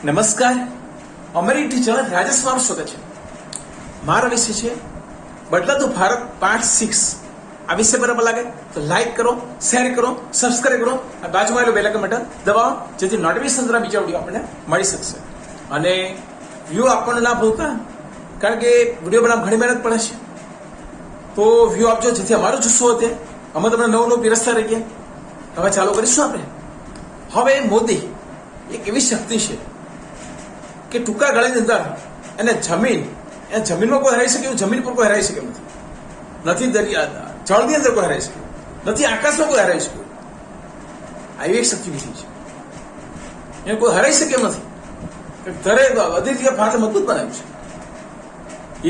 નમસ્કાર, અમારી ટીચર રાજેશમાં સ્વાગત છે. મારો વિષય છે બદલાતું ભારત પાર્ટ 6. આ વિષય બરાબર લાગે તો લાઈક કરો, શેર કરો, સબસ્ક્રાઇબ કરો, બાજુમાં આવેલું બેલ આઇકન બટન દબાવો, જેથી નોટિફિકેશન દ્વારા બીજા વિડીયો આપણને મળી શકશે. અને વ્યૂ આપવાનો ના ભૂલતા, કારણ કે વિડીયો બનાવવા ઘણી મહેનત પડે છે. તો વ્યૂ આપજો, જેથી અમારો જુસ્સો વધે. અમે તમને નવું નવું પીરસતા રહીએ. હવે ચાલુ કરીશું આપણે. હવે મોદી એક એવી શક્તિ છે કે ટૂંકા ગાળાની અંદર એને જમીનમાં કોઈ હરાઈ શકે એવું જમીન પર કોઈ હરાઈ શકે નથી દરિયા જળની અંદર કોઈ હરાઈ શકે નથી, આકાશમાં કોઈ હરાઈ શકે. આવી એક શક્તિ વિશે છે, એને કોઈ હરાઈ શકે એમ નથી. બધી જગ્યાએ ભારત મજબૂત બનાવ્યું છે.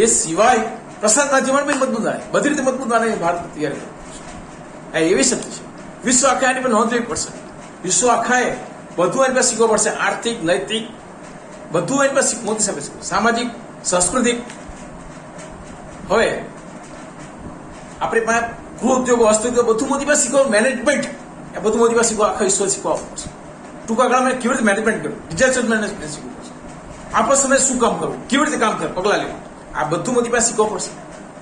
એ સિવાય પ્રસાદ માધ્યમ પણ મજબૂત બનાવે, બધી રીતે મજબૂત બનાવી ભારત તૈયાર કર્યું છે. આ એવી શક્તિ છે. વિશ્વ આખા એની પર નોંધ લેવી પડશે. વિશ્વ આખાએ બધું એની પાસે શીખવું પડશે. આર્થિક, નૈતિક બધું એની પાસે મોદી સાહેબ શીખવું, સામાજિક, સાંસ્કૃતિક. હવે આપણી પાસે ગૃહ ઉદ્યોગો, હસ્તોદ્યોગ બધું મોદી પાસે શીખવું. મેનેજમેન્ટ એ બધું મોદી પાસે શીખવું. આખા વિશ્વ શીખવા પડશે. ટૂંકા ગાળામાં કેવી રીતે મેનેજમેન્ટ કરવું, ડિઝાસ્ટર મેનેજમેન્ટ શીખવું પડશે. આપણા સમયે શું કામ કરવું, કેવી રીતે કામ કરવું, પગલાં લેવું, આ બધું મોદી પાસે શીખવું પડશે.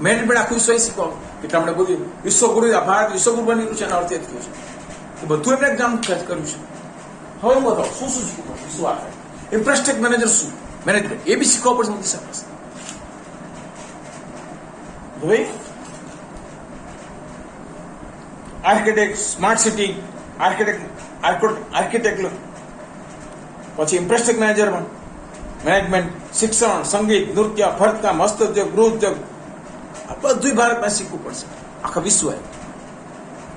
મેનેજમેન્ટ આખું વિશ્વ શીખવાનું. એટલે આપણે બધું વિશ્વગુરુ, ભારત વિશ્વગુરુ બની ગયું છે. એનો અર્થ એ થયો છે કે બધું એમને કામ કર્યું છે. હવે હું બતાવું શું શું શીખવું પડશે. વિશ્વ આખા ઇન્ફ્રાસ્ટ્રક્ચર મેનેજર શું, મેનેજમેન્ટ એ બી શીખવા પડશે મોદી સાહેબ પાસે. ભાઈ આર્કિટેક્ટ, સ્માર્ટ સિટી આર્કિટેક્ટ, પછી ઇન્ફ્રાસ્ટ્રક્ચર મેનેજમેન્ટ, શિક્ષણ, સંગીત, નૃત્ય, ભરતકામ, હસ્તોદ્યોગ, ગૃહ ઉદ્યોગ, આ બધું ભારતમાં શીખવું પડશે. આખા વિશ્વએ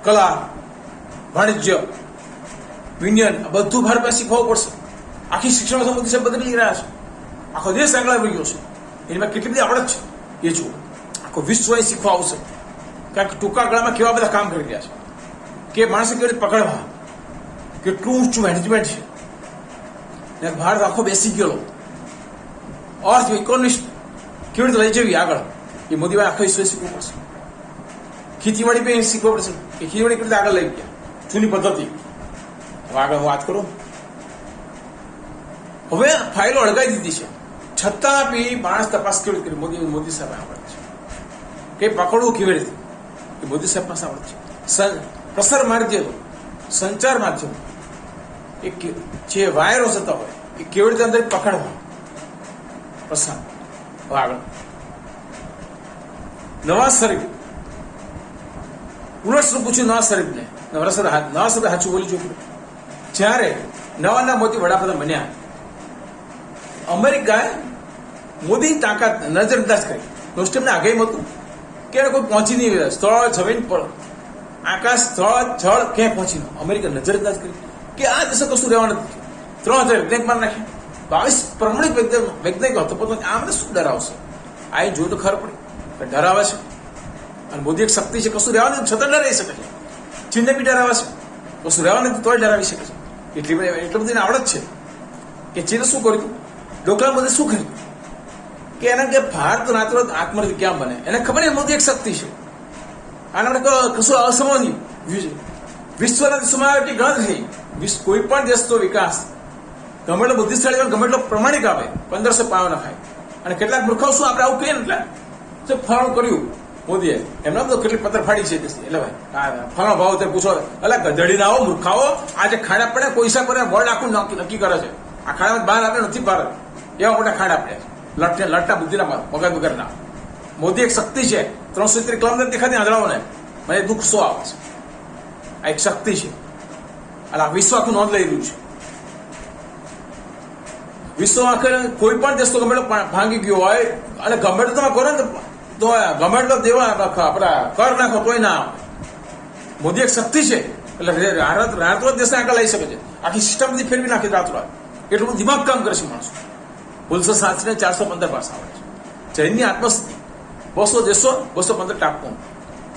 કલા, વાણિજ્ય, વિજ્ઞાન આ બધું ભારતમાં શીખવું પડશે. આખી શિક્ષણ મોદી સાહેબ બદલી રહ્યા છે. આખો દેશ આગળ આવી ગયો છે. એમાં કેટલી બધી આવડત છે એ જુઓ. આખો વિશ્વ શીખવા આવશે. કારણ કે ટૂંકા ગાળામાં કેવા બધા કામ કરી રહ્યા છે, કે માણસે કેવી રીતે પકડવા, કેટલું ઊંચું મેનેજમેન્ટ છે. ભારત આખો બેસી ગયો. અર્થ ઇકોનોમિક્સ કેવી રીતે લઈ જવી આગળ, એ મોદી આખો વિશ્વ શીખવું પડશે. ખેતીવાડી પણ શીખવું પડશે કે ખેતીવાડી કેવી રીતે આગળ લઈ ગયા, જૂની પદ્ધતિ. હવે આગળ હું વાત કરું. હવે ફાઇલો અળગાવી દીધી છે, છતાં બી માણસ તપાસ કેવી રીતે કરી. મોદી સાહેબ આવડે છે કે પકડવું કેવી રીતે, એ મોદી સાહેબ પાસે આવડે છે. પ્રસાર માધ્યમ, સંચાર માધ્યમ, એક જે વાયરો થતા હોય એ કેવી રીતે અંદર પકડવા, પ્રસાર. હવે આગળ નવાઝ શરીફ, ઉલટ પૂછ્યું નવાઝ શરીફને, નવાઝ શરીફ સાચું બોલી ચૂક્યું. જ્યારે નવા મોદી વડાપ્રધાન બન્યા, અમેરિકાએ મોદીની તાકાત નજરઅંદાજ કરી. રોસ્ટમને આગાહી હતું કે એને કોઈ પહોંચી નહીં, સ્થળ, જમીન પર, આકાશ, સ્થળ, જળ ક્યાંય પહોંચી નહીં. અમેરિકા નજરઅંદાજ કરી કે આ દેશો કશું રહેવાનું નથી. 3000 વૈજ્ઞાનિક માર નાખ્યા, 22 પ્રમાણિક વૈજ્ઞાનિકો હતો. આમને શું ડરાવશે? આ જોયું તો ખબર પડી ડરાવે છે. અને મોદી એક શક્તિ છે, કશું રહેવાનું છતાં ડરાવી શકે છે. ચીનને બી ડરાવે છે, કશું રહેવાનું નથી તોય ડરાવી શકે છે. એટલી બધી આવડત છે કે ચીને શું કર્યું, ડોકલામ મોદી શું કર્યું કે એના કે ભારત રાતોરાત આત્મનિર્ભર ક્યાં બને. એને ખબર છે મોદી એક શક્તિ છે. આને આપણે કશું અસંભવ વિશ્વના દેશોમાં એટલી ગણતરી થઈ. કોઈ પણ દેશનો વિકાસ ગમે એટલો બુદ્ધિશાળી, ગમે એટલો પ્રમાણિક આવે, 1552 ખાય. અને કેટલાક મૂર્ખાઓ શું આપણે આવું કહીએ ને, એટલે ફલાણું કર્યું મોદીએ, એમના તો કેટલી પત્ર ફાડી છે. એટલે ભાઈ ફલાણો ભાવ તે પૂછો, એટલે ગધેડી ના આવો મૂર્ખાઓ. આજે ખાડા પડે પૈસા પર વર્લ્ડ આખું નક્કી કરે છે. આ ખાડામાં બહાર આવે નથી ભારત, એવા મોટા ખાડા પડ્યા, લટ્ટા બુદ્ધિના મગજ વગરના. મોદી એક શક્તિ છે. 370 કિલોમીટર દેખાતી આંધળાઓને મને દુઃખ શું આવે છે. આ એક શક્તિ છે. અને આ વિશ્વ આખું નોંધ લઈ રહ્યું છે. વિશ્વ આખે કોઈ પણ દેશ તો ગમે ભાંગી ગયો હોય, અને ગમે તમે કરો ને તો ગમે એટલો દેવા આપણા કર નાખો તોય ના આવે. મોદી એક શક્તિ છે. એટલે રાતોરાત દેશને આગળ લઈ શકે છે. આખી સિસ્ટમથી ફેરવી નાખી રાતોરાત. એટલું બધું દિમાગ કામ કરે છે માણસો. 207 415 ભાષા આવડે છે. જૈનની આત્મસ્થિતિ 200 દેશો 215 ટાપુ.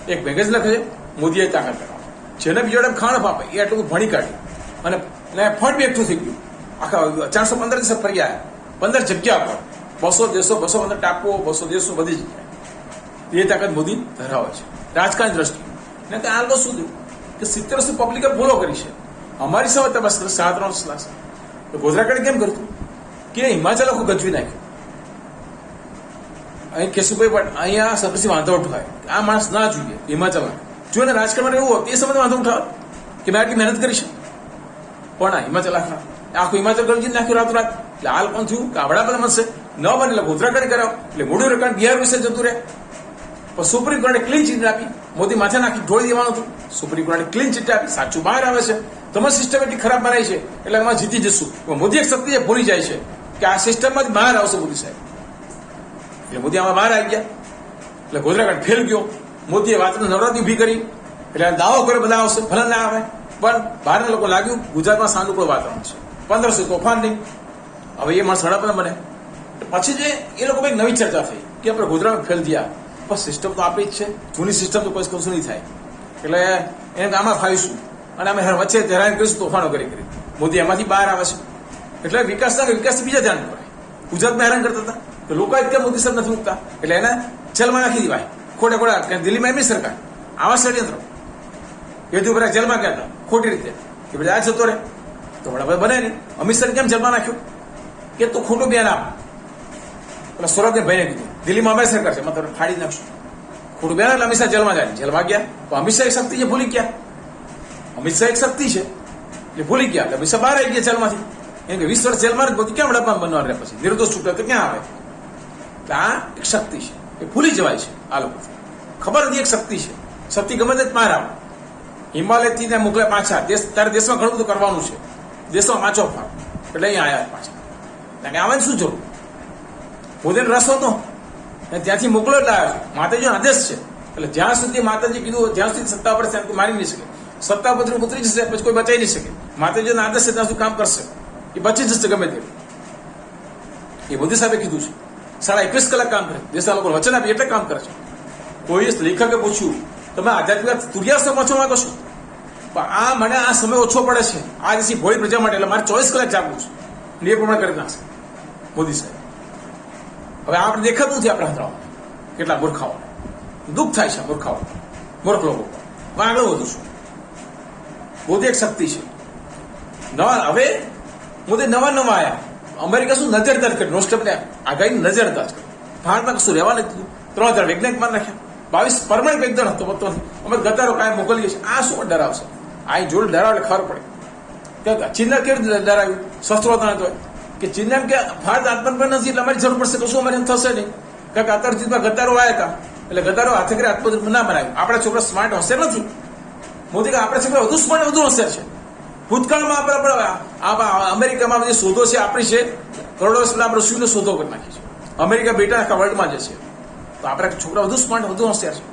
એક મેગેઝિન લખે છે મોદીએ તાકાત કરાવે. જેને બીજો ટાઈમ ખાણ આપે એ આટલું ભણી કાઢ્યું. અને ફંડ બી એકઠું થઈ ગયું. આખા 415 દેશ ફરી આવ્યા, 15 જગ્યા પર 200 દેશો 215 ટાપુઓ, 200 દેશો બધી જગ્યાએ. એ તાકાત મોદી ધરાવે છે રાજકારણ દ્રષ્ટિએ. આ લોકો શું થયું કે 70 વર્ષની પબ્લિકે ભૂલો કરી છે. અમારી સામે તપાસ કરે 7 વર્ષ લાગશે. તો ગોધરા કાંડ કેમ કરતું? કે હિમાચલ આખું ગજવી નાખ્યું. અહીં કેશુભાઈ પણ અહીંયા સરપંચી વાંધો ઉઠાય આ માણસ ના જોઈએ હિમાચલમાં. જો એને રાજકારણમાં એવું હોત એ સમય વાંધો ઉઠાવે કે મેં આટલી મહેનત કરી છે, પણ આ હિમાચલ આખું હિમાચલ ગજવી નાખ્યું રાતોરાત. એટલે હાલ પણ થયું કે આવડા બધા મળશે ન બને એટલે ગોધરાકાંડ કરાવ એટલે મોડું રેકાંડ બિહાર વિશે જતું રહે. પણ સુપ્રીમ કોર્ટે ક્લીન ચીટ આપી, મોદી માથે નાખી ઢોળી દેવાનું હતું. સુપ્રીમ કોર્ટે ક્લીન ચીટ આપી, સાચું બહાર આવે છે. તમારી સિસ્ટમ એટલી ખરાબ બનાવી છે એટલે એમાં જીતી જશું. મોદી એક શક્તિ ભૂલી જાય છે કે આ સિસ્ટમમાંથી બહાર આવશે મોદી સાહેબ. એટલે મોદી આમાં બહાર આવી ગયા એટલે ગોધરાકાંડ ફેલ ગયો. મોદીએ વાતને નવરાત્રી ઉભી કરી એટલે દાવો કર્યો બધા આવશે, ભલે ના આવે. પણ બહારના લોકો લાગ્યું ગુજરાતમાં સાનુકૂળ વાતાવરણ છે, 1500 તોફાન નહીં. હવે એ માણસ વડાપ્રધાન બને પછી જે એ લોકો એક નવી ચર્ચા થઈ કે આપણે ગુજરાતમાં ફેલ થયા, પણ સિસ્ટમ તો આપણી જ છે, જૂની સિસ્ટમ તો કોઈ કશું નહીં થાય. એટલે એને આમાં ફાવીશું અને અમે વચ્ચે હેરાન કરીશું તોફાનો કરી. મોદી એમાંથી બહાર આવે છે એટલે વિકાસ બીજા ધ્યાન પડે. ગુજરાતમાં હેરાન કરતા હતા તો લોકો કેમ મોદી સાહેબ નથી મૂકતા, એટલે એને જેલમાં નાખી દેવાય ખોટા. દિલ્હીમાં એમની સરકાર આવા ષડયંત્ર યેદુરપ્પાને જેલમાં ગયા હતા ખોટી રીતે કે બધા આ જતો રહે તો વડાપ્રધાન બને નહીં. અમિત શાહ કેમ જેલમાં નાખ્યો કે તું ખોટું બેન આપ. પેલા સૌરભને ભાઈને કીધું દિલ્હીમાં અમારી સરકાર છે, તમે ફાડી નાખશું. ખોટું બેન એટલે અમિત શાહ જેલમાં ગયા તો અમિત શાહ એક શક્તિ છે ભૂલી ગયા. અમિત શાહ એક શક્તિ છે એટલે ભૂલી ગયા. એટલે અમિત શાહ બહાર આવી ગયા જેલમાંથી. એમ કે 20 વર્ષ જેલમાં જ બધું ક્યાં વડાપ્રધાન બનવા રહે, પછી નિર્દોષ છૂટે તો ક્યાં આવે. એટલે આ એક શક્તિ છે, એ ભૂલી જવાય છે આ લોકો. ખબર નથી એક શક્તિ છે, શક્તિ ગમે તે બહાર આવે. હિમાલયથી ત્યાં મોકલે પાછા તારે દેશમાં ઘણું બધું કરવાનું છે, દેશમાં પાછો ફાળ એટલે અહીંયા આવ્યા પાછા. કારણ કે આવવાની શું જરૂર, પોતાને રસ હતો ત્યાંથી મોકલો એટલે આવ્યો. માતાજીનો આદેશ છે એટલે જ્યાં સુધી માતાજી કીધું ત્યાં સુધી સત્તા પર છે મારી નહીં શકે. સત્તા પર ઉતરી જશે પછી કોઈ બચાવી નહીં શકે. માતાજીનો આદેશ છે ત્યાં સુધી કામ કરશે, એ બચી જશે ગમે તે. એ મોદી સાહેબે કીધું છે 21.5 કલાક કામ કરે, દેશના લોકો વચન આપી એટલે કામ કરે છે. કોઈ લેખકે પૂછ્યું તમે આધ્યાત્મિક સૂર્યાસ્ત પહોંચવા માંગો છો, પણ આ મને આ સમય ઓછો પડે છે આ દેશી ભોળી પ્રજા માટે, એટલે મારે 24 કલાક જાગવું છે. એ પ્રમાણે કરી નાખશે મોદી સાહેબ. હવે આપણે દેખાતું નથી આપણા હતરાઓ કેટલા મૂર્ખાઓ, દુઃખ થાય છે મૂર્ખાઓ, મૂર્ખ લોકો. આગળ વધુ છું, મોદી એક શક્તિ છે. હવે મોદી નવા આવ્યા. અમેરિકા શું નજરદાજ કરી, નોસ્ટમને આગાહી નજરદાજ કરી. ભારતમાં કશું રહેવા નથી. 3000 વૈજ્ઞાનિક માર નાખ્યા, 22 પરમાણિક વૈજ્ઞાન હતો બધો. અમે ગદ્દારો કાંઈ મોકલીએ છીએ. આ શું ડરાવશે? આ જોડે ડરાવ એટલે ખબર પડે કે ચીનને કેવી રીતે ડરાવ્યું શસ્ત્રો હતા તો કે ચીનને એમ કે ભારત આત્મનિર્ભર નથી એટલે અમારી જરૂર પડશે, કશું અમારે થશે નહીં. કારણ કે આતંકવાદમાં ગદ્દારો આવ્યા હતા એટલે ગદ્દારો હાથે કરી આત્મનિર્ભર ના બનાવ્યું. આપણા છોકરા સ્માર્ટ હોશિયાર નથી. મોદી કે આપણા છોકરા વધુ સ્માર્ટ વધુ હોશિયાર છે. ભૂતકાળમાં આપણે અમેરિકામાં બધી શોધો છે આપણી છે, કરોડો વર્ષ પહેલા આપણે ઋષિઓને શોધો કરી નાખી છે. અમેરિકા બેટા આખા વર્લ્ડમાં જે છે તો આપણા છોકરા વધુ સ્માર્ટ વધુ હોશિયાર છે.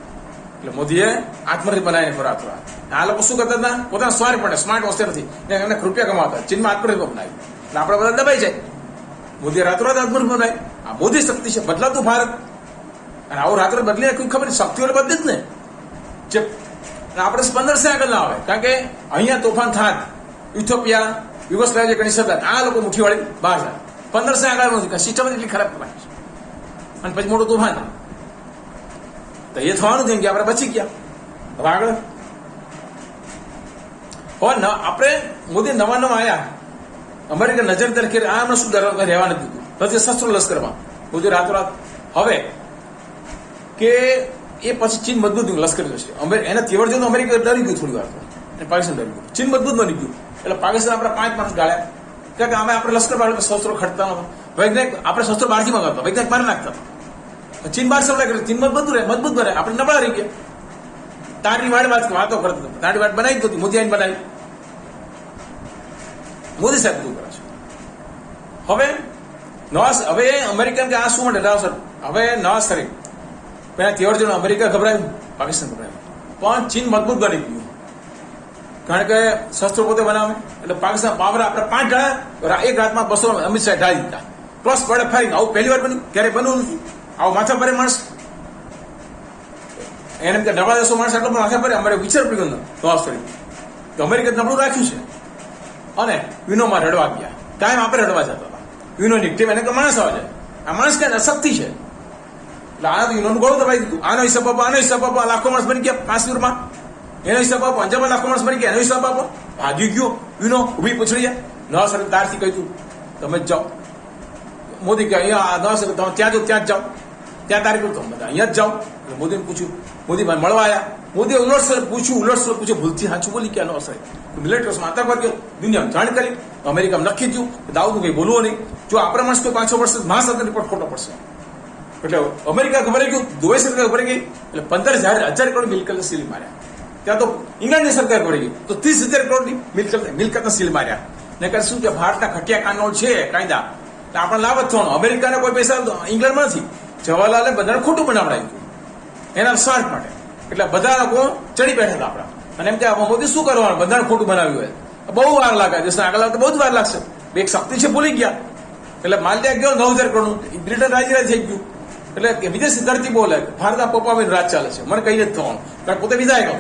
એટલે મોદીએ આત્મનિર્ભર બનાવીને રાતોરાત. આ લોકો શું કરતા હતા, પોતાના સ્વાર્થ પડે, સ્માર્ટ હોશિયાર નથી, એમને રૂપિયા કમાતા. ચીનમાં આત્મનિર્ભર બનાવ્યું એટલે આપણે બધા દબાઈ જાય. મોદીએ રાતોરાત આત્મનિર્ભર બનાવ્યું. આ મોદી શક્તિ છે, બદલાતું ભારત. અને આવું રાત્રે બદલી કોઈ ખબર શક્તિઓ બદલી જ ને જે આપણે 1500 આગળ ના આવે. કારણ કે અહીંયા તોફાન થાત, ઇથોપિયા યુગોસ્લાવિયા ઘણી સત્તા, આ લોકો મુઠ્ઠી વાળી બહાર જાય. 1500 આગળ નથી, સિસ્ટમ એટલી ખરાબ કરાય છે. અને પછી મોટું તોફાન થાય તો એ થવાનું થયું કે આપણે બચી ગયા. હવે આગળ આપણે મોદી નવા આવ્યા, અમેરિકા નજર તરીકે આમને શું રહેવા નથી દીધું, નથી શસ્ત્રો લશ્કરમાં મોદી રાતોરાત. હવે કે એ પછી ચીન મજબૂત લશ્કર જશે. એને તેવડ જોઈને અમેરિકા ડરી ગયું થોડી વાર, પાકિસ્તાન ડરી ગયું. ચીન મજબૂત બની ગયું એટલે પાકિસ્તાન આપણે 5 માણસ ગાળ્યા. કારણ કે અમે આપણે લશ્કર બહાર શસ્ત્રો ખડતા નતા, વૈજ્ઞાનિક આપણે શસ્ત્રો બહારથી મંગાવતા, વૈજ્ઞાનિક મારી નાખતા. ચીન બહાર સપ્લાય કરે, ચીન મજબૂત બને, આપણે નબળા રહી ગયા. તારની વાતો કરતા, તારી વાટ બનાવી દીધી, મોદી આઈને બનાવી. મોદી સાહેબ બધું કરે છે. હવે અમેરિકન કે આ શું માટે ડરાવશે. હવે નવાઝ શરીફ પેલા તેવડ જોઈને અમેરિકા ગભરાયું, પાકિસ્તાન ગભરાયું, પણ ચીન મજબૂત બની ગયું. કારણ કે શસ્ત્રો પોતે બનાવે એટલે પાકિસ્તાન પાવર આપણે 5 ઢાળા એક રાતમાં 200 અમિત શાહ ઢાળી દીધા. પ્લસ પડે ફારી. આવું પહેલી વાર બન્યું, ક્યારે બનવું નથી. આવું માથા ભરે માણસ એને એમ કે નબળા દેશો માણસ આટલો પણ માથા ભરે. અમારે વિચાર પડી ગયો નવાઝ શરીફ તો અમેરિકા નબળું રાખ્યું છે અને યુનોમાં રડવા ગયા. કાયમ આપણે રડવા જતા હતા. યુનોની ટીમ એને કે માણસ આવે છે, આ માણસ કઈ અશક્તિ છે એટલે આના તો યુનોનું ગોળું દબાઈ દીધું. આનો હિસાબ આપો, આનો હિસાબ આપો. લાખો માણસ બની ગયા કાશ્મીરમાં, એનો હિસાબ આપો. પંજાબમાં લાખો માણસ મરી ગયા, એનો હિસાબ આપો. ભાગી ગયો યુનો, ઉભી પૂછડી. નવાઝ શરીફ તારથી કહ્યું તમે જ જાઓ, મોદી કે અહીંયા ન શકે તમે ત્યાં જો ત્યાં જ જાઓ, ત્યાં તારીખ તમે બધા અહીંયા જ જાઓ. એટલે મોદીને પૂછ્યું, મોદી ભાઈ મળવા આવ્યા. મોદીએ ઉલટસર પૂછ્યું, ભૂલથી સાચું બોલી ક્યાં ન હશે. મિલિટરીમાં આતંકવાદ દુનિયામાં જાણ કરી, અમેરિકામાં નક્કી થયું કે દાઉદનું કંઈ બોલવો નહીં. જો આ પ્રમાણે કોઈ 5 વર્ષ મહાસત્તાની પર ખોટો પડશે. એટલે અમેરિકા ગભરાઈ ગયું, દુબઈ સરકાર ગભરાઈ ગઈ. એટલે 15,000 કરોડ મિલકતને સીલ માર્યા. ત્યાં તો ઇંગ્લેન્ડની સરકાર ગભરાઈ ગઈ તો 30,000 કરોડની મિલકતને સીલ માર્યા. ને કહે શું કે ભારતના ખટિયા કાનૂન છે કાયદા, આપણે લાભ જ થવાનો. અમેરિકાને કોઈ પૈસા ઇંગ્લેન્ડમાં નથી. જવાહરલાલે બધાને ખોટું બનાવડાવ્યું એના સ્વાર્થ માટે. એટલે બધા લોકો ચડી બેઠા હતા આપણા. અને એમ કે મોદી શું કરવાનું, બધાને ખોટું બનાવ્યું હોય. બહુ વાર લાગે, દેશના આગળ આવતા બહુ જ વાર લાગશે. એક શક્તિ છે ભૂલી ગયા. એટલે માલ્યા ગયો 9,000 કરોડનું, બ્રિટન રાજી થઈ ગયું. એટલે વિદેશી ધરતી બોલે ભારતના પપ્પાભાઈ રાજ ચાલે છે, મને કઈ નથી થવાનું, કારણ પોતે વિધાયક હતો.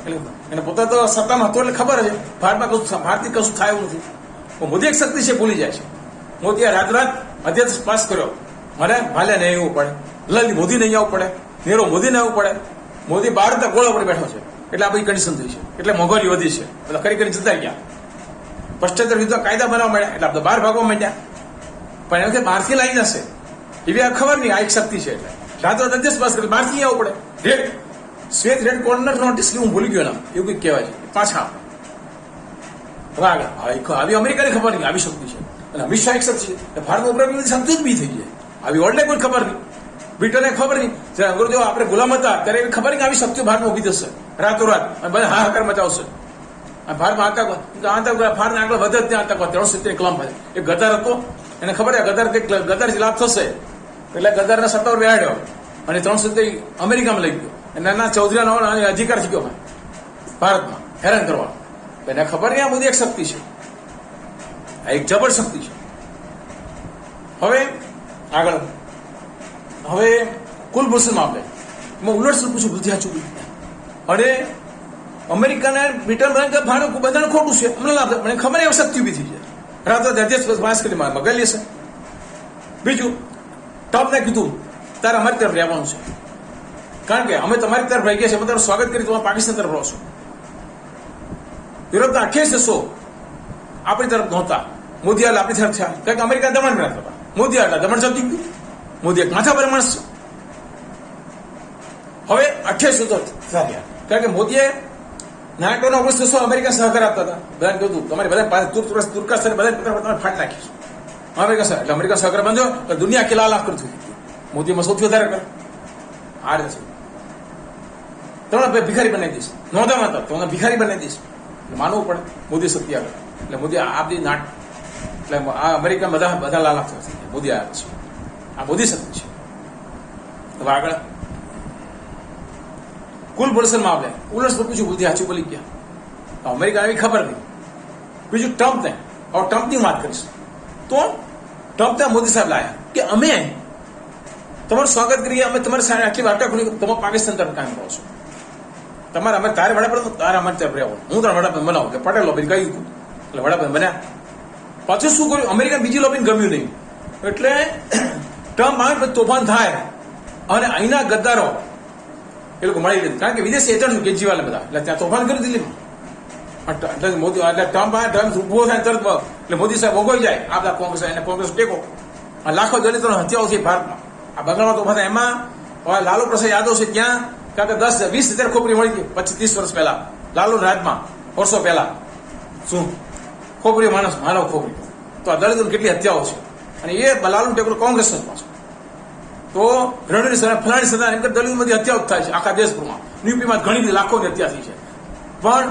એટલે એને પોતે તો સત્તામાં હતો એટલે ખબર છે ભારતથી કશું થાય એવું નથી. મોદી એક શક્તિ છે ભૂલી જાય છે. મોદીએ રાત અધ્યક્ષ પાસ કર્યો, મને ભાલે નહીં આવવું પડે, લલી મોદી નહીં આવવું પડે, નેહરુ મોદી નહીં આવવું પડે. મોદી ભારત ગોળા પર બેઠો છે એટલે આ બધી કન્ડિશન થઈ છે. એટલે મોંઘવારી વધી છે, બધા કરી જતા ગયા. ભ્રષ્ટાચાર વિરુદ્ધ કાયદા બનાવવા માંડ્યા એટલે આપણે બહાર ભાગવા માંડ્યા. પણ એમ કે બહારથી લાવી જશે એવી આ ખબર નહીં. આ એક શક્તિ છે. એટલે રાત અધ્યક્ષ પાસ કરે બહારથી આવવું પડે. શ્વેત રેડ કોર્નર નોટિસ હું ભૂલી ગયો નામ, એવું કંઈક કહેવાય છે. પાછા આવી અમેરિકાની ખબર નહીં, આવી શક્તિ છે. અને અમિત શાહ એક શક્તિ છે. ભારતમાં ઉપરાંત શક્તિ જ બી થઈ જાય. આવી વર્લ્ડને કોઈ ખબર નહીં, બ્રિટને ખબર નહીં. જ્યારે અંગ્રેજો આપણે ગુલામ હતા ત્યારે એવી ખબર નહીં કે આવી શક્તિઓ ભારતમાં ઉભી થશે રાતોરાત, બધા હાહાકાર મચાવશે. ભારતમાં ભારત આગળ વધે ત્યાં આતંકવાદ 370 કલમ ભરે. એક ગદર હતો, એને ખબર છે ગદરથી લાભ થશે એટલે ગદરના સત્તા પર બેહાડ્યો અને 370 અમેરિકામાં લઈ ગયો. નાના ચૌધરીનો અધિકાર થઈ ગયો ભારતમાં હેરાન કરવા. એને ખબર નહીં આ બધી એક શક્તિ છે, આ એક જબર શક્તિ છે. હવે આગળ કુલભૂષણ મામલે એમાં ઉલટસર પૂછ્યું, બુદ્ધિ સાચું અને અમેરિકાને બ્રિટન બધાને ખોટું છે, અમને લાભ મને ખબર એ શક્તિ ઉભી થઈ છે. રાત અધ્યક્ષ પાસ કરી મગાવી લેશે. બીજું ટોપને કીધું તારે અમારી તરફ રહેવાનું છે, કારણ કે અમે તમારી તરફ રહી ગયા છે, અમે તમારું સ્વાગત કરી, તમે પાકિસ્તાન તરફ રહો છો. યુરોપના 28 દેશો આપણી તરફ નહોતા, મોદી હાલ આપણી તરફ થયા, કારણ કે અમેરિકા દમણ કરતા હતા. મોદી હાલ દમણ જતી ગયું. મોદી એક માથા પર માણસ છે. હવે 28 તો થયા, કારણ કે મોદીએ નાટોના 19 દેશો અમેરિકા સહકાર આપતા હતા. બધાને કહ્યું તમારી બધા તુર્કસ્તાન બધા તમે ફાટ નાખીશું અમેરિકા સહકાર. એટલે અમેરિકા સહકાર બંધો તો દુનિયા કે લાખ કરતું. મોદીમાં સૌથી વધારે કરે આ રીતે તમને ભિખારી બનાવી દઈશ, નોંધા હતા તમને ભિખારી બનાવી દઈશ. માનવું પડે મોદી શક્તિ આગળ. એટલે મોદી આ બધી નાટ એટલે આ અમેરિકા બધા લાલાફ થઈ ગયા. મોદી આવ્યા છે, આ મોદી શક્તિ છે. હવે આગળ કુલભૂષણ મામલે ઉલટ પૂછ્યું, બુદ્ધિ સાચું બોલી ગયા. અમેરિકાને એવી ખબર નહીં. બીજું ટ્રમ્પને, હવે ટ્રમ્પની વાત કરીશ તો ટ્રમ્પને મોદી સાહેબ લાયા કે અમે તમારું સ્વાગત કરીએ, અમે તમારી સાથે આટલી વાટાઘાટો કરી, તમે પાકિસ્તાન તરફ કામ કરો છો, તમારે અમે તારે વડાપ્રધાન તારે અમારી તરફ રહેવું, હું તારા વડાપ્રધાન બનાવું કે પટેલ લોબીને કહ્યું હતું એટલે વડાપ્રધાન બન્યા. પાછું શું કર્યું, અમેરિકા બીજી લોબીને ગમ્યું નહીં એટલે ટ્રમ્પ આવે તોફાન થાય અને અહીંના ગદ્દારો એ લોકો મળી લીધું, કારણ કે વિદેશી એજન્ટ કેજરીવાલ બધા એટલે ત્યાં તોફાન કર્યું દિલ્હીમાં. એટલે મોદી એટલે ટ્રમ્પ ઉભો થાય તરત એટલે મોદી સાહેબ ઓગોઈ જાય આ બધા કોંગ્રેસ એને કોંગ્રેસ ટેકો. લાખો દલિતોનો હત્યાઓ છે ભારતમાં, આ બંગાળમાં તોફાન થાય. એમાં લાલુ પ્રસાદ યાદવ છે ત્યાં, કારણ કે 10-20 ખોપરી મળી ગઈ 25-30 વર્ષ પહેલા લાલુ રાજમાં, વર્ષો પહેલા. શું ખોપરી માનવ ખોપરી, તો આ દલિતોની કેટલી હત્યાઓ છે. અને એ લાલુ ટેકો કોંગ્રેસ પાછું તો રણની સદા ફલાણી સદા એમ કે દલિત બધી હત્યાઓ થાય છે આખા દેશભરમાં. યુપીમાં ઘણી બધી લાખોની હત્યા થઈ છે. પણ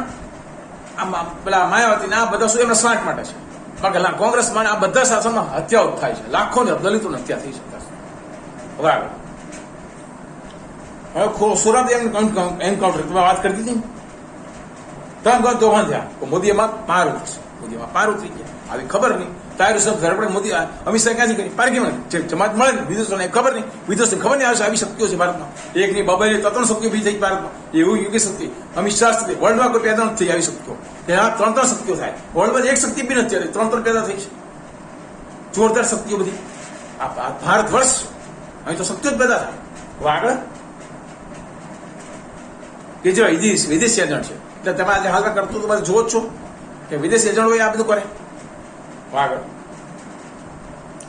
આમાં પેલા માયાવતી આ બધા શું એમના સ્વાર્થ માટે છે, કારણ કે કોંગ્રેસમાં આ બધા શાસનમાં હત્યાઓ થાય છે, લાખોની દલિતોની હત્યા થઈ છે. હવે આગળ સુરત એન્કાઉન્ટર તમે વાત કરી દીધી. ત્રણ તોફાન થયા તો મોદી એમાં પાર ઉતરશે, મોદીમાં પાર ઉતરી ગયા. આવી ખબર નહીં તારું સબ ધરપડે મોદી અમિત શાહ ક્યાંથી કરી પાર્કિંગ જમાત મળે ને વિદેશોને ખબર નહીં, વિદેશોને ખબર નહીં આવશે આવી શક્તિઓ છે ભારતમાં. એકની બાબાની 3 શક્તિઓ બી થઈ ભારતમાં. એવું યોગી શક્તિ અમિત શાહ શક્તિ વર્લ્ડમાં કોઈ પેદા નથી થઈ આવી શક્તિઓ. ત્યાં 3 શક્તિઓ થાય વર્લ્ડમાં, એક શક્તિ બી નથી આવી, 3 પેદા થઈ છે. જોરદાર શક્તિઓ બધી આ ભારત વર્ષ અહીં તો શક્તિઓ જ પેદા થાય. હવે આગળ કે જે વિદેશી એજન્ટ છે એટલે તમે આજે હાલમાં કરતું તો બધું જોવો જ છો કે વિદેશી એજન્ટ હોય આ બધું કરે. આગળ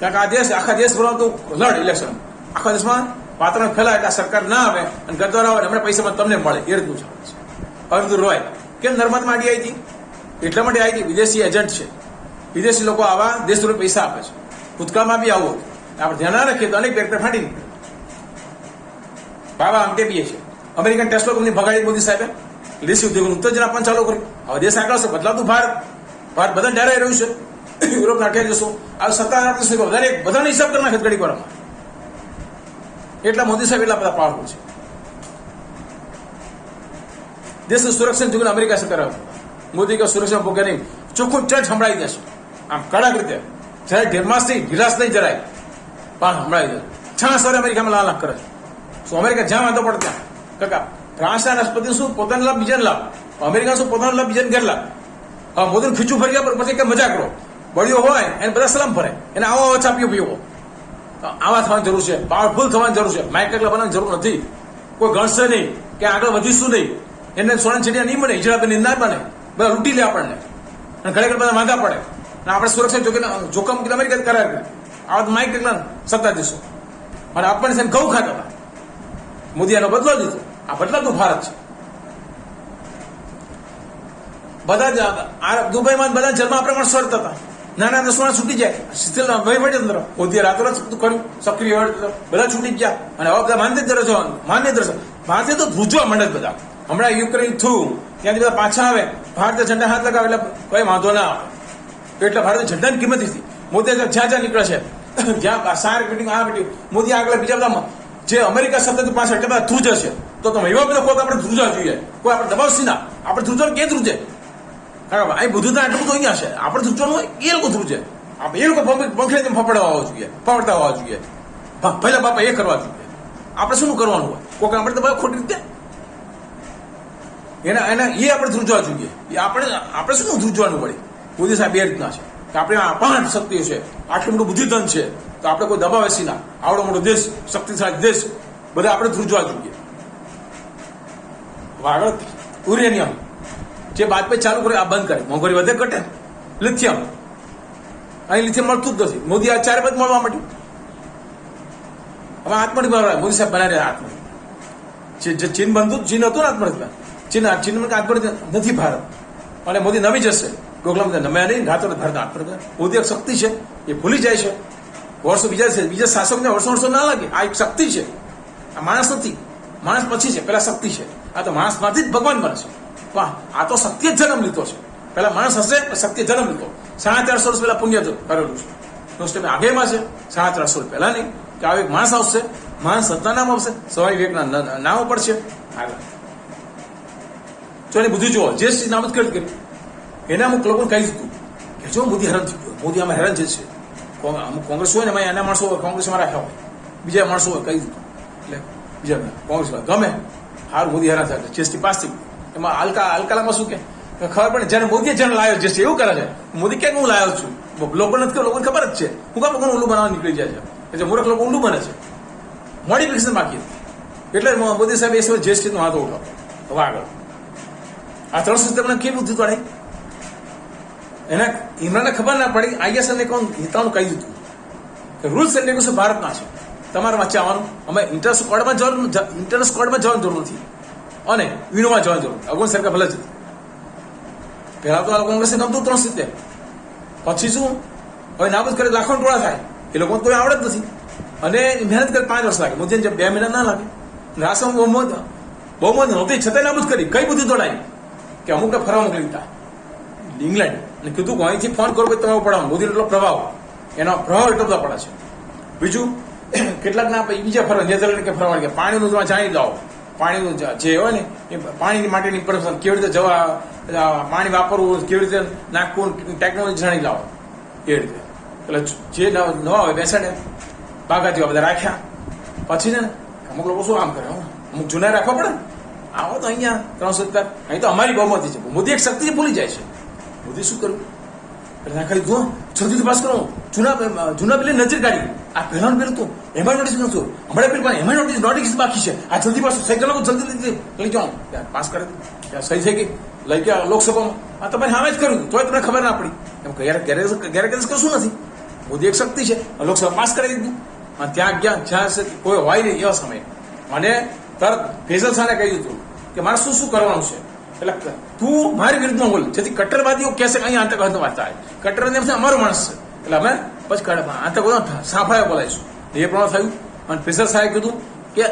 કારણ કે આ દેશ આખા દેશભરમાં તું લડ ઇલેક્શન, આખા દેશમાં વાતાવરણ ફેલાય એટલે સરકાર ના આવે અને ગદ્દાર આવે હમણાં પૈસા તમને મળે એ રીતનું ચાલે છે. અરવિંદ રોય કેમ નર્મદમાં આડી આવી હતી? એટલા માટે આવી હતી, વિદેશી એજન્ટ છે, વિદેશી લોકો આવા દેશોને પૈસા આપે છે. ભૂતકાળમાં બી આવું આપણે ધ્યાન ના રાખીએ તો અનેક ટ્રેક્ટર ફાટી નીકળે. બાબા આમટે બી છે, અમેરિકન ટેસ્લો કંપની ભગાડી મોદી સાહેબે, દેશી ઉદ્યોગોનું ઉત્તેજન આપવાનું ચાલુ કર્યું. હવે દેશ આગળ છે, બદલાતું ભારત બધા ડરાઈ રહ્યું છે. યુરોપના 28 દેશો આ 17 બધાને હિસાબ કરી નાખે ઘડીક વારમાં. એટલા મોદી સાહેબ એટલા બધા પાવરફુલ છે. દેશની સુરક્ષા જોઈને અમેરિકા છે કરે મોદી કે સુરક્ષા ભોગે નહીં, ચોખ્ખું ચર્ચ સંભળાવી દેશે આમ કડક રીતે, જરાય ઢેરમાસ નહીં, ઢીલાસ નહીં જરાય, પણ સંભળાવી દે. 6 સવારે અમેરિકામાં લાખ કરે. શું અમેરિકા જ્યાં વાંધો પડે ત્યાં કાકા ફ્રાન્સના રાષ્ટ્રપતિ શું પોતાનો લાભ બીજાને લાભ, અમેરિકા શું પોતાનો લાભ બીજાને ગેરલાભ. હવે મોદીને ખીચું ફરી ગયા પછી કે મજા કરો, બળ્યો હોય એને બધા સલામ ફરે, એને આવો ચાપ્યો પીવો. આવા થવાની જરૂર છે, પાવરફુલ થવાની જરૂર છે. માઇક એકલા બનાવવાની જરૂર નથી. કોઈ ગણશે નહીં કે આગળ વધીશું નહીં, એને સોના છેડિયા નહીં બને, હિજડા બની ના બને, બધા લૂંટી લે આપણને અને ખરેખર બધા માંગા પડે. અને આપણે સુરક્ષા જોખમ અમેરિકા કરાર કરે. આવા તો માઇક એકલા સત્તાધીશો અને આપણને સાહેબ ઘઉં ખાતા હતા. મોદી એનો બદલો લીધો. આ બદલાતું ભારત છે. બધા જ દુબઈમાં બધા જન્મ પ્રમાણ સ્વર્ત હતા, નાના દસમાં છૂટી જાય વહીવટી મોદીએ રાતોરાત કર્યું, સક્રિય બધા છૂટી ગયા અને હવે બધા માન્ય દર્શો ભારતીય તો ધ્રુજવા માંડે બધા. હમણાં યુક્રેન થયું ત્યાંથી બધા પાછા આવે, ભારતીય ઝંડા હાથ લગાવે એટલે કઈ વાંધો ના આવે. એટલે ભારતીય ઝંડાની કિંમત હતી. મોદી જ્યાં જ્યાં નીકળે છે, જ્યાં સાર મિટિંગ આ મિટિંગ, મોદી આગળ બીજા બધા જે અમેરિકા સતત પાછળ એટલે બધા ધ્રુજે છે. તો તમે એવા બધા કોઈ આપણે ધ્રુજવા જોઈએ, કોઈ આપણે દબાવશી ના. આપણે ધ્રુજવાનું ક્યાં ધ્રુજે? અહીં બધું તો આટલું બધું અહીંયા છે, આપણે ધ્રુજવાનું હોય એ લોકો ધ્રુજે. એ લોકો પંખડે તેમ ફફડવા આવવા જોઈએ, ફફડતા આવવા જોઈએ, પહેલા બાપા એ કરવા જોઈએ. આપણે શું કરવાનું હોય? કોઈક આપણે તો ખોટી રીતે એના એ આપણે ધ્રુજવા જોઈએ. આપણે શું ધ્રુજવાનું પડે? મોદી સાહેબ એ રીતના છે કે આપણે આ 5 શક્તિઓ છે, આટલું મોટું બુદ્ધિધન છે, તો આપણે કોઈ દબાવેસી ના. આવડો મોટો દેશ, શક્તિશાળી દેશ, બધા આપણે ધ્રુજવા જોઈએ. આગળ યુરેનિયમ જે બાજપેયી ચાલુ કરે આ બંધ કરે, મોંઘવારી વધે ઘટે. લિથિયમ અહીં લિથિયમ મળતું જ નથી, મોદી આ 4 બાદ મળવા માંડ્યું. હવે આત્મનિર્ભર મોદી સાહેબ બનાવી રહ્યા આત્મનિર્ભર. જે ચીન બનતું, ચીન હતું ને આત્મનિર્ભર, ચીન આત્મનિર્ભર નથી ભારત. અને મોદી નમી જશે, ડોકલામાં નમ્યા નહીં, રાતો ભારત આત્મનિર્ભર. મોદી એક શક્તિ છે, એ ભૂલી જાય છે. વર્ષો બીજા શાસકને વર્ષો ના લાગે. આ એક શક્તિ છે, આ માણસ નથી. માણસ પછી છે, પેલા શક્તિ છે. આ તો માણસમાંથી જ ભગવાન બને છે. વાહ, આ તો શક્તિએ જન્મ લીધો છે. પેલા માણસ હશે, શક્તિએ જન્મ લીધો. 450 વર્ષ પહેલા પુણ્ય કરેલું છે. દોસ્તો આગેમાં છે 450 વર્ષ પહેલા નહીં કે આવો એક માણસ આવશે, માણસ સત્તા નામ આવશે, સ્વામી વિવેકના નામ ઉપર છે. આગળ જો એની બુદ્ધિ જુઓ, જે ચીજ નામત કરી એને અમુક લોકોને કહી દીધું કે જો મોદી હેરાન થઈ ગયો, મોદી આમાં હેરાન છે. અમુક કોંગ્રેસ હોય ને એમાં એના માણસો કોંગ્રેસમાં રાખ્યા હોય, બીજા માણસો હોય કહી દીધું. એટલે બીજા કોંગ્રેસ ગમે હારું મોદી હેરાન થાય, જીએસટી પાસ થઈ. એમાં હલકાલામાં શું કે ખબર પડે, જેને મોદીએ જેને લાવ્યો છે એવું કરે છે. મોદી ક્યાંક હું લાવ્યો છું, લોકો નથી, લોકોને ખબર જ છે. હું કામ લોકોને ઊંડું બનાવવા નીકળી જાય છે, એટલે મૂર્ખ લોકો ઊંડું બને છે. મોડિફિકેશન બાકી એટલે મોદી સાહેબ એ સમય જીએસટીનો હાથ ઉઠાવો. હવે આગળ આ 3 સિસ્ટમને કેવી બુદ્ધિ પડે એના ઇમરાનને ખબર ના પડી. આઈએસએલને કોણ હિતાનું કહી દીધું કે રૂલ્સ એન્ડ રેગ્યુલેશન ભારતના છે, તમારે વચ્ચે આવવાનું. અમે ઇન્ટરનેશનલ કોર્ટમાં જવાની જરૂર નથી અને વિનોમાં જવાની જરૂર. અગવન સરકાર ભલે જ પહેલા તો આ કોંગ્રેસને ગમતું 370, પછી શું હવે નાબૂદ કરે લાખો ટોળા થાય. એ લોકોને કોઈ આવડે જ નથી અને મહેનત કરે 5 વર્ષ લાગે. મોદીને 2 મહિના ના લાગે. રાસમ બહુમત નહોતી છતાંય નાબૂદ કરી. કઈ બુદ્ધિ દોડાય કે અમુકને ફરવા મોકલી દીધા ઇંગ્લેન્ડ અને કીધું કે અહીંથી ફોન કરો તમે પડાવો. મોદીનો એટલો પ્રભાવ, એનો પ્રભાવ એટલો બધા પડે છે. બીજું કેટલાક ના બીજા ફરવા નેધરલેન્ડ કે ફરવા ગયા, પાણીનું તમે જાણી લાવો. પાણીનું જે હોય ને એ પાણી માટેની પરમિશન કેવી રીતે જવા, પાણી વાપરવું કેવી રીતે નાખવું, ટેકનોલોજી જાણી લાવો એ રીતે. એટલે જે નવા હોય બેસાડે બાગા જેવા બધા રાખ્યા. પછી ને અમુક લોકો શું આમ કરે, અમુક જૂના રાખવા પડે. આવો તો અહીંયા 370, અહીં તો અમારી બહુમતી છે. મોદી એક શક્તિ ભૂલી જાય છે. મોદી શું કર્યું, એટલે ખાલી જો જલ્દી પાસ કરો, જૂના બિલ નજર કાઢી. આ પહેલાનું બિલ હતું એમાં નોટિસ નતું, હમણાં બિલ એમાં નોટિસ બાકી છે. આ જલ્દી પાસ સાયકલ લોકો જલ્દી લઈ જાઓ, પાસ કરે સહી થઈ ગઈ, લઈ ગયા લોકસભામાં. આ તમારે સામે જ કર્યું તોય તમને ખબર ના પડી. એમ ગેરકાયદેસર કશું નથી. મોદી એક શક્તિ છે, લોકસભા પાસ કરી દીધું અને ત્યાં ગયા જ્યાં કોઈ હોય નહીં એવા સમયે અને તરત ફેઝલ શાહને કહી દીધું કે મારે શું શું કરવાનું છે, એટલે તું મારી વિરુદ્ધમાં બોલ, જેથી કટ્ટરવાદીઓ કહેશે કે અહીં આતંકવાદ થાય, કટ્ટર એમ છે અમારો માણસ છે, એટલે અમે પછી આતંકવાદ સાંભળાય બોલાવીશું. એ પ્રમાણે થયું અને ફેઝલ શાહે કીધું કે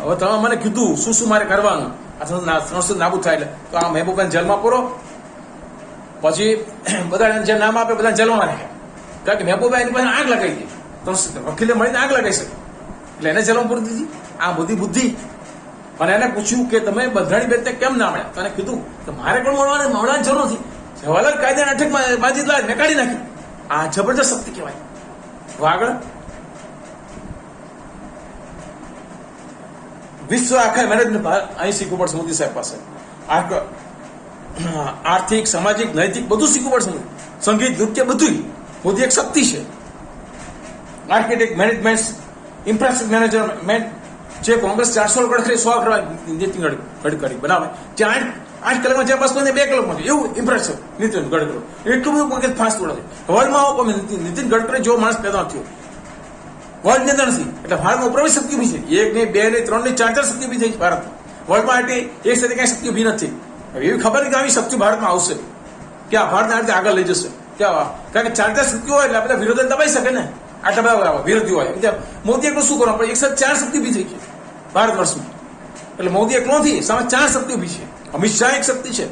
હવે તમે મને કીધું શું શું મારે કરવાનું, આ સંસદ નાબૂદ થાય એટલે તો આ મહેબૂબાને જેલમાં પૂરો, પછી બધા જે નામ આપે બધા જેલમાં રાખ્યા, કારણ કે મહેબૂબા એની પાસે આગ લગાવી હતી, તો વકીલે મળીને આગ લગાવી શકે એટલે એને જેલમાં પૂરી દીધી. આ બધી બુદ્ધિ. અને એને પૂછ્યું કે તમે બંધારણી બેનને કેમ ના મળ્યા, તને કીધું કે મારે પણ મળવાની જરૂર નથી, જવાહરલાલ કાયદાના અઠકમાં બાજી લાજ મેં કાઢી નાખી. આ જબરજસ્ત શક્તિ કહેવાય. આગળ વિશ્વ આખા મેનેજમેન્ટ અહીં શીખવું પડશે મોદી સાહેબ પાસે. આર્થિક, સામાજિક, નૈતિક બધું શીખવું પડશે. સંગીત, નૃત્ય બધું મોદી એક શક્તિ છે. આર્કિટેક્ટ, મેનેજમેન્ટ, ઇન્ફ્રાસ્ટ્રક્ચર મેનેજમેન્ટ, જે કોંગ્રેસ 400 કરોડ 100 કરોડ નીતિન ગડકરી બનાવે, જે 8 કલાકમાં જે પાસ કરીને 2 કલાકમાં એવું ઇન્ફ્રાસ્ટ્રક્ચર નીતિન ગડકરી એટલું બધું ફાસ્ટ દોડે છે વર્લ્ડમાં. નીતિન ગડકરી જેવો માણસ પેદા થયો વર્લ્ડની અંદર નથી, એટલે ભારતમાં પ્રવેશ શક્તિ બી છે. 1 નહીં, 2 નહીં, 3 નહીં, 4 શક્તિ બી થઈ છે ભારતમાં. વર્લ્ડમાં આટલી એક સાથે કઈ શક્તિ બી નથી. એવી ખબર નહીં કે આવી શક્તિ ભારતમાં આવશે કે આ ભારતને આ રીતે આગળ લઈ જશે. ક્યાં કારણ કે 4 શક્તિ હોય એટલે આપણે વિરોધને દબાઈ શકે ને, આટલા બધા વિરોધી હોય. મોદી એકલું શું કરવાનું, એક સાથે 4 શક્તિ બી થઈ છે ભારત વર્ષમાં. એટલે મોદી એકલો નથી, સામે 4 શક્તિ બી છે. અમિત શાહ એક શક્તિ છે,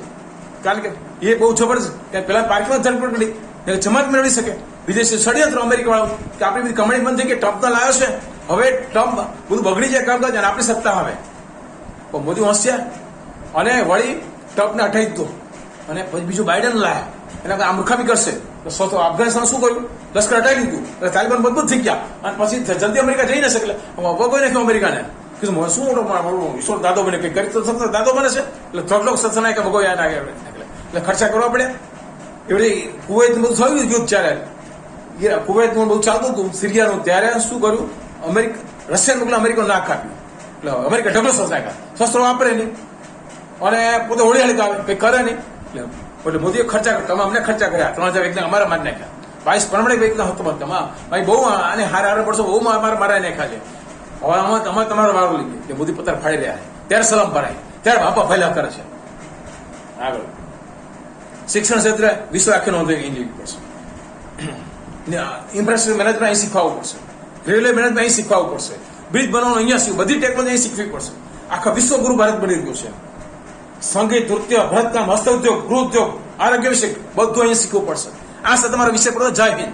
કારણ કે એ બહુ જબરજસ્ત કે પેલા પાર્ટીમાં ધરપકડ કરી જમાત મેળવી શકે. વિદેશી ષડયંત્ર અમેરિકા વાળું કે આપણી બધી કમાણી બંધ થઈ ગઈ, ટ્રમ્પના લાવ્યો છે, હવે ટ્રમ્પ બધું બગડી જાય કામ કરે અને આપણી સત્તા આવે. પણ મોદી હોશિયાર અને વળી ટ્રમ્પને હટાવી દીધો અને પછી બીજું બાઇડન લાયા, એટલે આ મૂર્ખામી કરશે. તો અફઘાનિસ્તાન શું કર્યું, લશ્કર હટાવી દીધું એટલે તાલિબાન મજબૂત થઈ ગયા અને પછી જલ્દી અમેરિકા જઈ ન શકે એટલે વગોઈ નાખ્યું અમેરિકાને. કીધું શું મોટો ઈશ્વર દાદો બને કંઈ કરી તો દાદો બને છે એટલે થોડ લોક સત્સનાય કે વગોઈ એટલે ખર્ચા કરવા પડે. એવડી કુવૈત બધું થયું યુદ્ધ ચાલે, કુવૈતનું બહુ ચાલતું હતું, સિરિયાનું, ત્યારે શું કર્યું, રશિયન મોકલા અમેરિકા નાક આપ્યું એટલે અમેરિકા ઢગલો સસાય, શસ્ત્રો વાપરે નહીં અને પોતે હોળી આવે કંઈ કરે નહીં. એટલે મોદીએ ખર્ચા કર્યા, તમે અમને ખર્ચા કર્યા, 3000 વૈજ્ઞાનિક અમારા મારી નાખ્યા, 22 પરમાણિક વૈજ્ઞાનિક હતો બધા ભાઈ બહુ આને હારે પડશો, બહુ મારા નાખ્યા છે. હવે અમે તમારો વારો લીધી કે મોદી પત્તર ફાડી રહ્યા છે, ત્યારે સલામ ભરાય, ત્યારે બાપા ફેલા કરે છે. આગળ શિક્ષણ ક્ષેત્રે વિશ્વ આખે નોંધણી લેવી પડશે. ઇન્ફ્રાસ્ટ્રક્ચર મેનેજમેન્ટ અહીં શીખવાવું પડશે, રેલવે મેનેજમેન્ટ અહીં શીખવાવું પડશે, બ્રિજ બનાવવાનું અહીંયા શીખવું, બધી ટેકનોલોજી અહીં શીખવી પડશે. આખા વિશ્વગુરુ ભારત બની રહ્યું છે. સંગીત, નૃત્ય, ભરતકામ, હસ્તઉદ્યોગ, ગૃહ ઉદ્યોગ, આરોગ્ય વિશે બધું અહીંયા શીખવું પડશે. આ સાથે તમારો વિષય પડતો જય હિન્દ.